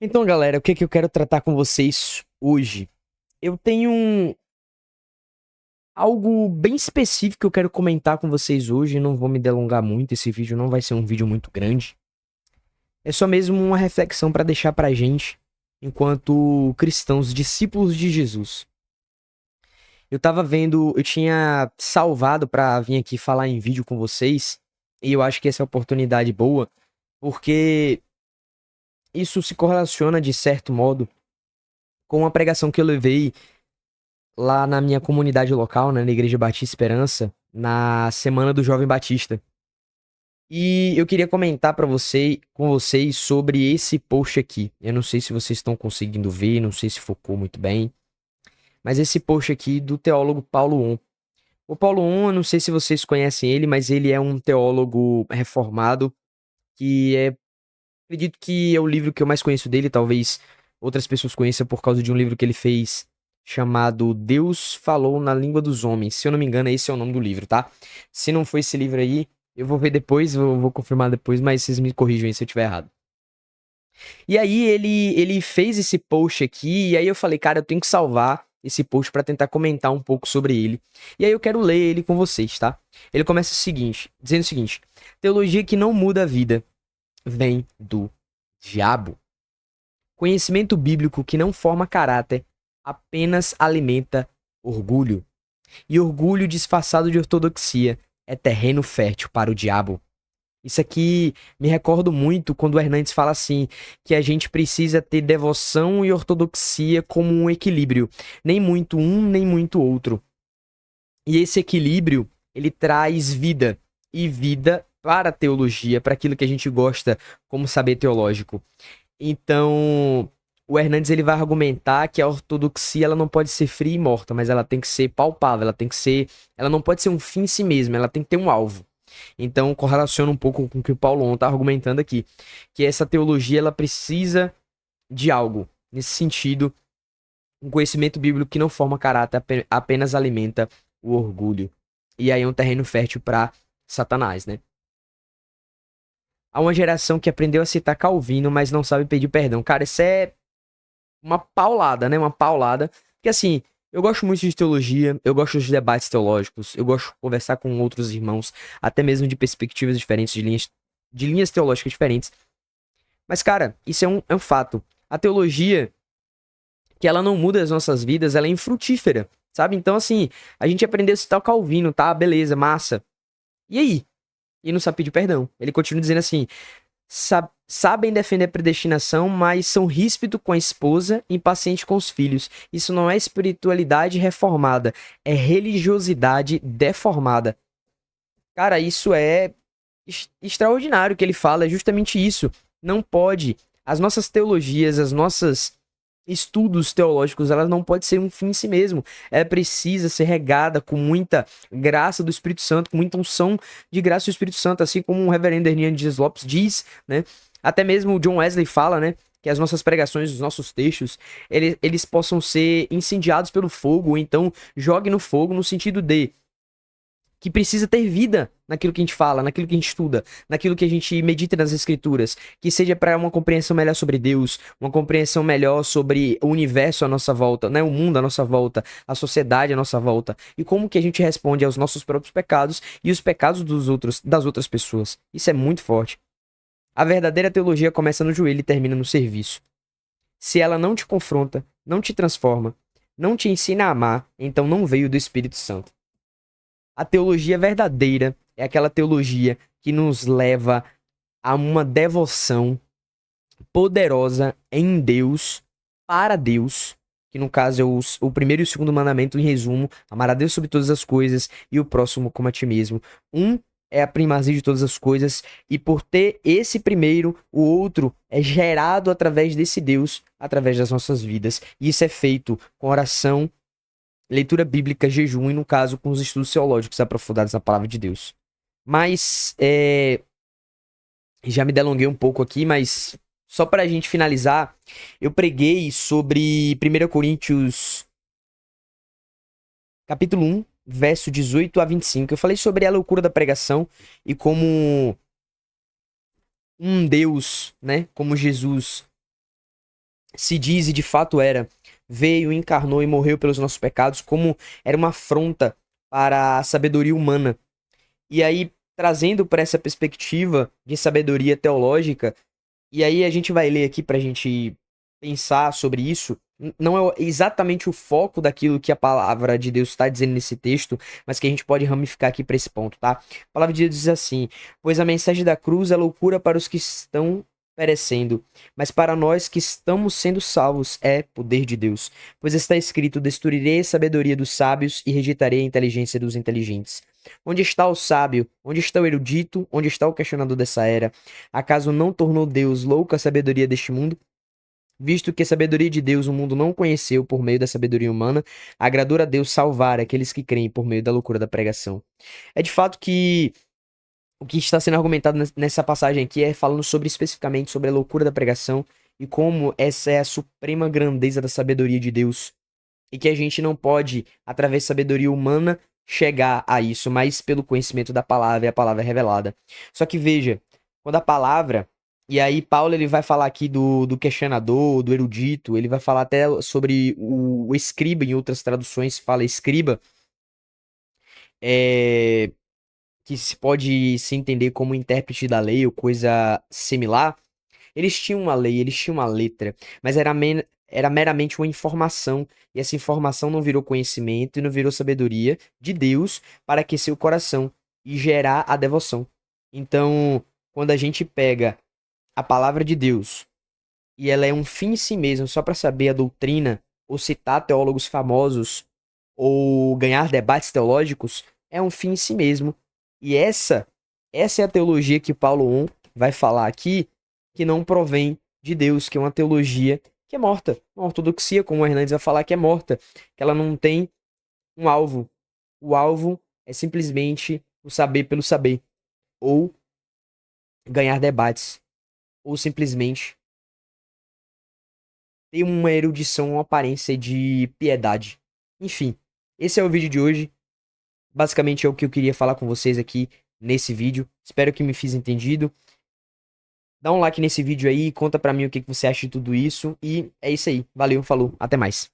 Então, galera, o que eu quero tratar com vocês hoje? Eu tenho algo bem específico que eu quero comentar com vocês hoje. Não vou me delongar muito, esse vídeo não vai ser um vídeo muito grande. É só mesmo uma reflexão para deixar pra gente, enquanto cristãos, discípulos de Jesus. Eu tava vendo, eu tinha salvado pra vir aqui falar em vídeo com vocês, e eu acho que essa é uma oportunidade boa, porque isso se correlaciona de certo modo com a pregação que eu levei lá na minha comunidade local, né, na Igreja Batista Esperança, na Semana do Jovem Batista. E eu queria comentar com vocês sobre esse post aqui. Eu não sei se vocês estão conseguindo ver, não sei se focou muito bem, mas esse post aqui do teólogo Paulo On. O Paulo On, eu não sei se vocês conhecem ele, mas ele é um teólogo reformado acredito que é o livro que eu mais conheço dele, talvez outras pessoas conheçam por causa de um livro que ele fez chamado Deus Falou na Língua dos Homens. Se eu não me engano, esse é o nome do livro, tá? Se não for esse livro aí, eu vou ver depois, eu vou confirmar depois, mas vocês me corrijam aí se eu estiver errado. E aí ele fez esse post aqui, e aí eu falei, cara, eu tenho que salvar esse post pra tentar comentar um pouco sobre ele. E aí eu quero ler ele com vocês, tá? Ele começa dizendo o seguinte: teologia que não muda a vida vem do diabo. Conhecimento bíblico que não forma caráter apenas alimenta orgulho. E orgulho disfarçado de ortodoxia é terreno fértil para o diabo. Isso aqui me recordo muito quando o Hernandes fala assim, que a gente precisa ter devoção e ortodoxia como um equilíbrio. Nem muito um, nem muito outro. E esse equilíbrio, ele traz vida. E vida para a teologia, para aquilo que a gente gosta como saber teológico. Então, o Hernandes ele vai argumentar que a ortodoxia ela não pode ser fria e morta, mas ela tem que ser palpável, ela não pode ser um fim em si mesma, ela tem que ter um alvo. Então, correlaciona um pouco com o que o Paulo está argumentando aqui, que essa teologia ela precisa de algo. Nesse sentido, um conhecimento bíblico que não forma caráter, apenas alimenta o orgulho. E aí é um terreno fértil para Satanás, né? Há uma geração que aprendeu a citar Calvino, mas não sabe pedir perdão. Cara, isso é uma paulada, né? Uma paulada. Porque assim, eu gosto muito de teologia, eu gosto dos debates teológicos, eu gosto de conversar com outros irmãos, até mesmo de perspectivas diferentes, de linhas teológicas diferentes. Mas, cara, isso é um fato. A teologia, que ela não muda as nossas vidas, ela é infrutífera, sabe? Então, assim, a gente aprendeu a citar o Calvino, tá? Beleza, massa. E aí? E não sabe pedir perdão. Ele continua dizendo assim: sabem defender a predestinação, mas são ríspido com a esposa e impaciente com os filhos. Isso não é espiritualidade reformada, é religiosidade deformada. Cara, isso é extraordinário que ele fala, é justamente isso. Não pode, as nossas teologias, as nossas estudos teológicos, elas não podem ser um fim em si mesmo. Ela precisa ser regada com muita graça do Espírito Santo, com muita unção de graça do Espírito Santo, assim como o reverendo Hernandes Lopes diz, né? Até mesmo o John Wesley fala, né? Que as nossas pregações, os nossos textos, eles possam ser incendiados pelo fogo, ou então jogue no fogo no sentido de que precisa ter vida naquilo que a gente fala, naquilo que a gente estuda, naquilo que a gente medita nas escrituras, que seja para uma compreensão melhor sobre Deus, uma compreensão melhor sobre o universo à nossa volta, né, o mundo à nossa volta, a sociedade à nossa volta, e como que a gente responde aos nossos próprios pecados e os pecados das outras pessoas. Isso é muito forte. A verdadeira teologia começa no joelho e termina no serviço. Se ela não te confronta, não te transforma, não te ensina a amar, então não veio do Espírito Santo. A teologia verdadeira é aquela teologia que nos leva a uma devoção poderosa em Deus, para Deus, que no caso é o primeiro e o segundo mandamento, em resumo: amar a Deus sobre todas as coisas e o próximo como a ti mesmo. Um é a primazia de todas as coisas, e por ter esse primeiro, o outro é gerado através desse Deus, através das nossas vidas. E isso é feito com oração, leitura bíblica, jejum e, no caso, com os estudos teológicos aprofundados na palavra de Deus. Mas, já me delonguei um pouco aqui, mas só para a gente finalizar, eu preguei sobre 1 Coríntios, capítulo 1, verso 18 a 25. Eu falei sobre a loucura da pregação e como um Deus, né, como Jesus, se diz e de fato era, veio, encarnou e morreu pelos nossos pecados, como era uma afronta para a sabedoria humana. E aí, trazendo para essa perspectiva de sabedoria teológica, e aí a gente vai ler aqui para a gente pensar sobre isso. Não é exatamente o foco daquilo que a palavra de Deus está dizendo nesse texto, mas que a gente pode ramificar aqui para esse ponto, tá? A palavra de Deus diz assim: pois a mensagem da cruz é loucura para os que estão perecendo, mas para nós que estamos sendo salvos é poder de Deus. Pois está escrito: destruirei a sabedoria dos sábios e rejeitarei a inteligência dos inteligentes. Onde está o sábio? Onde está o erudito? Onde está o questionador dessa era? Acaso não tornou Deus louca a sabedoria deste mundo? Visto que a sabedoria de Deus o mundo não conheceu por meio da sabedoria humana, agradou a Deus salvar aqueles que creem por meio da loucura da pregação. É de fato que o que está sendo argumentado nessa passagem aqui é falando especificamente sobre a loucura da pregação e como essa é a suprema grandeza da sabedoria de Deus e que a gente não pode, através da sabedoria humana, chegar a isso, mas pelo conhecimento da palavra e a palavra é revelada. Só que veja, quando a palavra, e aí Paulo ele vai falar aqui do questionador, do erudito, ele vai falar até sobre o escriba, em outras traduções fala escriba, é, que se pode se entender como intérprete da lei ou coisa similar. Eles tinham uma lei, eles tinham uma letra, mas era meramente uma informação, e essa informação não virou conhecimento e não virou sabedoria de Deus para aquecer o coração e gerar a devoção. Então, quando a gente pega a palavra de Deus e ela é um fim em si mesmo, só para saber a doutrina, ou citar teólogos famosos, ou ganhar debates teológicos, é um fim em si mesmo. E essa é a teologia que Paulo 1 vai falar aqui, que não provém de Deus, que é uma teologia que é morta. Uma ortodoxia, como o Hernandes vai falar, que é morta, que ela não tem um alvo. O alvo é simplesmente o saber pelo saber, ou ganhar debates, ou simplesmente ter uma erudição, uma aparência de piedade. Enfim, esse é o vídeo de hoje. Basicamente é o que eu queria falar com vocês aqui nesse vídeo. Espero que me fiz entendido. Dá um like nesse vídeo aí, conta pra mim o que você acha de tudo isso. E é isso aí. Valeu, falou, até mais.